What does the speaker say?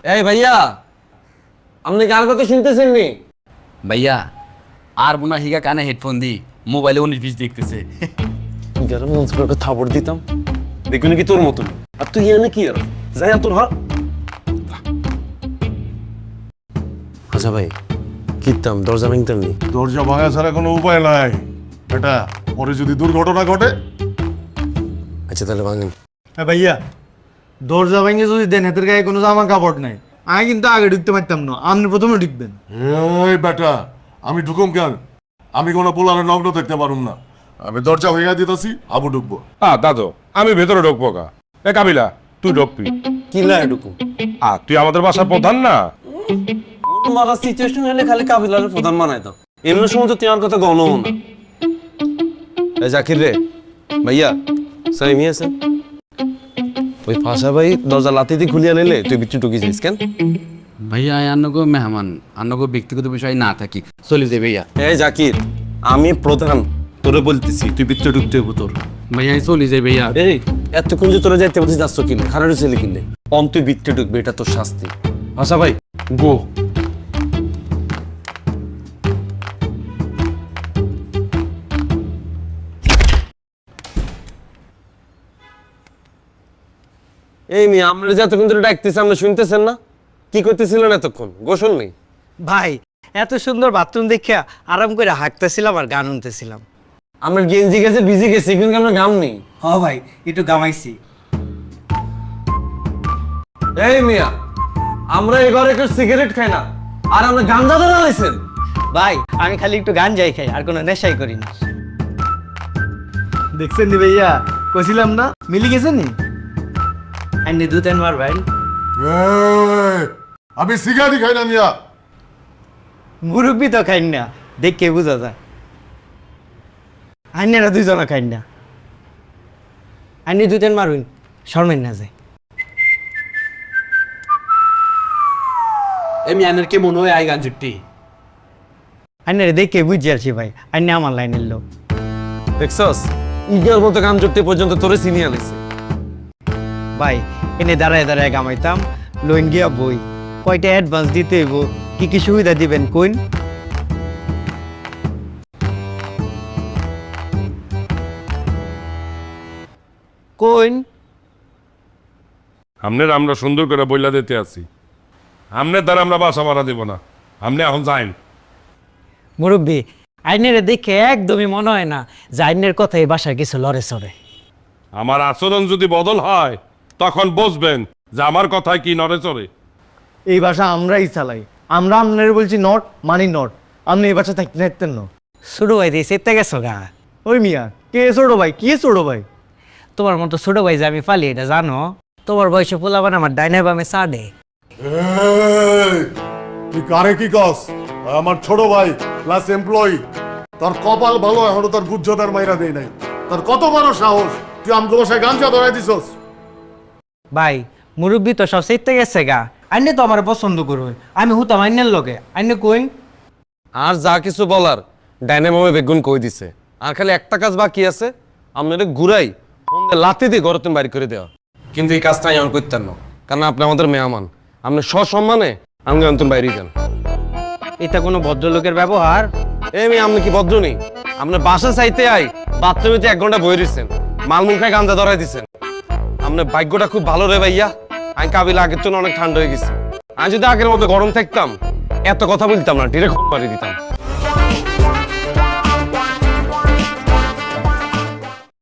এই ভাইয়া, আপনি কার কথা শুনতেছেন নি? ভাইয়া আর মনে হিগা কানে হেডফোন দি মোবাইলে 19-20 দেখতেছে। যারা মন্ত্রকে থাপড় দিতাম দেখবি নাকি তোর মতন। আর তুই এনে কি আর যাই তোর হাত। আচ্ছা ভাই, কিতাম দরজা ভাঙতাম নি? দরজা ভাঙা ছাড়া কোনো উপায় নাই এটা। পরে যদি দুর্ঘটনা ঘটে। আচ্ছা তাহলে ভাঙেন। হ্যাঁ ভাইয়া, দরজা ভেঙে যদি দেন হাতের গায়ে কোনো জামা কাপড় নাই, আমি কিন্তু আগে ঢুকতে পারতাম না, আপনি প্রথমে ঢুকবেন। এই বেটা, আমি ঢুকুম কেন? আমি কোনো পোলারে নগ্ন দেখতে পারুম না। আমি দরজা ভেঙে দিতেছি, আবু ঢুকবো। দাদু আমি ভেতরে ঢুকবো গা। এ কাবিলা তুই ঢুকবি। কি লাই ঢুকু? তুই আমাদের বাসার প্রধান না। মারা সিচুয়েশন হলে খালি কাবিলার প্রধান বানাই দাও। এমন সময় তো তোমার কথা গণও না। এই জাকির রে, ভাইয়া সাইমি আছে ওই ফাঁসা ভাই দরজা লাতি দিয়ে খুলিয়া নিলে তুই বিচ্ছু ঢুকি যাইস কেন? ভাইয়া আন্নগো মেহমান, আন্নগো ব্যক্তিগত বিষয় না থাকি চলে যাই ভাইয়া। এই জাকির, আমি প্রধান, তোরে বলতেছি তুই বিচ্ছু ঢুকতে হবো তোর। ভাইয়া চলে যাই ভাইয়া। এই এতক্ষণ যে তোরা যাইতে বলছিস যাচ্ছ কিনে খারাপ ছেলে কিনলে অন তুই বিচ্ছু ঢুকবে, এটা তোর শাস্তি। ফাঁসা ভাই গো। এই মেয়ে, আমরা যে এতক্ষণ ধরে ডাকতেছি আমরা শুনতেছেন না? কি করতেছিলেন এতক্ষণ? গোসল নেই? ভাই এত সুন্দর বাথরুম দেখিয়া আরাম করে হাঁটতেছিলাম আর গান শুনতেছিলাম। আমরা গেঞ্জি গেছে ভিজে গেছি কিন্তু আমরা গাম নেই। হ ভাই, একটু গামাইছি। এই মিয়া, আমরা এই ঘরে একটু সিগারেট খাই না আর আমরা গাঞ্জা ধরে আনাইছেন। ভাই আমি খালি একটু গান যাই খাই, আর কোনো নেশাই করি না। দেখছেন নি ভাইয়া, কইছিলাম না মিলি গেছেন নি? আইনি দুতেন মার ভাই। এই, আমি সিগারেট খাই না মিয়া। মুরব্বি তো খাইন না, দেখে বুঝা যায়। আইনেরা দুইজনা খাইন না। আইনি দুতেন মারুন, শর্মেন না যায়। এমনি আনের কে মনে হয় আই গান জুটি। আইনেরা দেখে বুঝি আসি ভাই, আইনে আমার লাইনের লোক। দেখছস, ইগের মতো গান জুটতে পর্যন্ত তোরে চিনিয়ে আনিছে। ভাই এনে দাঁড়ায় দাঁড়ায় গামাইতাম, লোন গিয়া বই। কয়টা অ্যাডভান্স দিতে হইব, কি কি সুবিধা দিবেন কইন? কইন আমরা সুন্দর করে বইলা দিতে আছি। আমনের দ্বারা আমরা বাসা মারা দিব না। আপনি এখন যাইন। মুরব্বী, আইনের দেখে একদমই মনে হয় না যে আইনের কথা এই বাসায় কিছু লড়ে চড়ে। আমার আচরণ যদি বদল হয় তখন বুঝবেন যে আমার কথায় কি নড়ে চড়ে। এই ভাষা আমরাই চালাই। আমরা আপনার বলছি নট মানি নট, আপনি এই ভাষা থাকতে থাকতেন না। ছোট ভাই দিয়ে চেপতে গেছো গা। ওই মিয়া, কে ছোট ভাই? কি ছোট ভাই? তোমার মতো ছোট ভাই যে আমি পালি এটা জানো? তোমার বয়সে পোলাবান আমার ডাইনে বামে চা দে। এই, তুই কারে কি কস? আমার ছোট ভাই প্লাস এমপ্লয়ি। তোর কপাল ভালো, এখনো তোর গুজ্জতার মাইরা দেই নাই। তোর কত বড় সাহস, তুই আমগো বাসায় গাঞ্জা ধরাই দিছস? ভাই মুরব্বী তো সব চেপতে গেছে গা। আইনে তো আমার পছন্দ করবে, আমি হুতাম আইনের লগে। আইনে কইন আর যা কিছু বলার ডাইনামোমে বেগুন কই দিছে। আর খালি একটা কাজ বাকি আছে, আপনাদের ঘুরাই ফোন দিয়ে লাথি দিয়ে ঘর তুমি বাড়ি করে দেওয়া। কিন্তু এই কাজটা আমি আমার করতেন না, কারণ আপনি আমাদের মেহমান। আপনি সসম্মানে আমাকে অন্তর বাইরে যান। এটা কোনো ভদ্রলোকের ব্যবহার? আমি আপনি কি ভদ্র নেই? আপনার বাসা চাইতে আই বাথরুমেতে 1 ঘন্টা বই রয়েছেন, মালমুল খাই গাঞ্জা ধরাই দিচ্ছেন। আপনার ভাগ্যটা খুব ভালো রে ভাইয়া। আমি কাবিলা আগের জন্য অনেক ঠান্ডা হয়ে গেছি। আমি যদি আগের মতো গরম থাকতাম এত কথা বলতাম না, ডিরেক্ট মারি দিতাম।